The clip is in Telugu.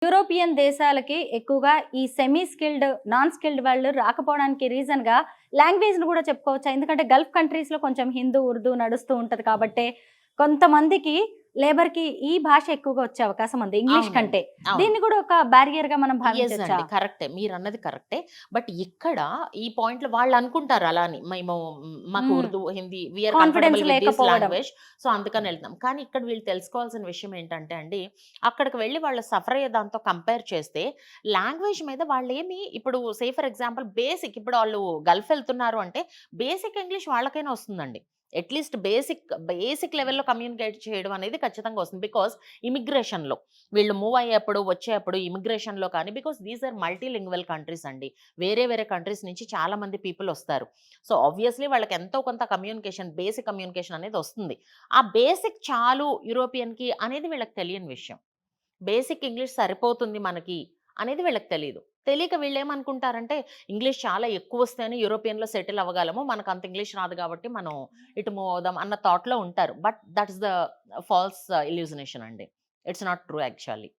యూరోపియన్ దేశాలకి ఎక్కువగా ఈ సెమీ స్కిల్డ్, నాన్ స్కిల్డ్ వాళ్ళు రాకపోవడానికి రీజన్‌గా లాంగ్వేజ్‌ని గూడా చెప్పుకోవచ్చా? ఎందుకంటే గల్ఫ్ కంట్రీస్‌లో కొంచెం హిందూ, ఉర్దూ నడుస్తూ ఉంటది కాబట్టే కొంతమందికి లేబర్‌కి ఈ భాష ఎక్కువగా వచ్చే అవకాశం ఉంది ఇంగ్లీష్ అవునండి. కంటే. అవును. దీన్ని గూడా ఒక బ్యారియర్‌గా మనం యెస్ భావించొచ్చా? అండి. కరెక్టే. మీరన్నది కరెక్టే. బట్ ఇక్కడ ఈ పాయింట్‌లో వాళ్ళనుకుంటారు అలా అని. మేము మాకు హ్మ్. Urdu, Hindi we are confidence comfortable with this లేకపోవడం. లాంగ్వేజ్. సో, అందుకని ఎళ్తున్నాం. కానీ ఇక్కడ వీళ్ళు తెలుసుకోవాల్సిన విషయం ఏంటంటే అండి, అక్కడికి వెళ్లి వాళ్ళు సఫర్ అయ్యే దాంతో కంపేర్ చేస్తే లాంగ్వేజ్ మీద వాళ్ళేమి ఇప్పుడు ఫర్ ఎగ్జాంపుల్ బేసిక్ ఇప్పుడు ఆళ్ళు గల్ఫ్ ఎళ్తున్నారు అంటే బేసిక్ ఇంగ్లీష్ వాళ్ళకైనా వస్తుందండి. అట్‌లీస్ట్ బేసిక్ లెవెల్‌లో కమ్యూనికేట్ చేయడం అనేది ఖచ్చితంగా వస్తుంది. బికాజ్ ఇమిగ్రేషన్‌లో వీళ్ళు మూవ్ అయ్యేప్పుడు, వచ్చేప్పుడు ఇమిగ్రేషన్‌లో కానీ because these are multilingual countries అండి. వేరే వేరే కంట్రీస్ నుంచి చాలా మంది పీపుల్ వస్తారు. సో, ఆబ్వియస్‌లీ వాళ్ళకి ఎంతో కొంత బేసిక్ కమ్యూనికేషన్ అనేది వస్తుంది. ఆ బేసిక్ చాలు యూరోపియన్‌కి అనేది వీళ్ళకి తెలియని విషయం. బేసిక్ ఇంగ్లీష్ సరిపోతుంది మనకి అనేది వీళ్ళకి తెలీదు. తెలియక వీళ్ళేమనుకుంటారంటే, ఇంగ్లీష్ చాలా ఎక్కువొస్తేనే యూరోపియన్‌లో సెటిల్ అవ్వగలము. మనకంత ఇంగ్లీష్ రాదు కాబట్టి మనం ఇటు మూవ్ అవుదాం అన్న థాట్‌లో ఉంటారు. But that is the false illusion అండి. It's not true actually.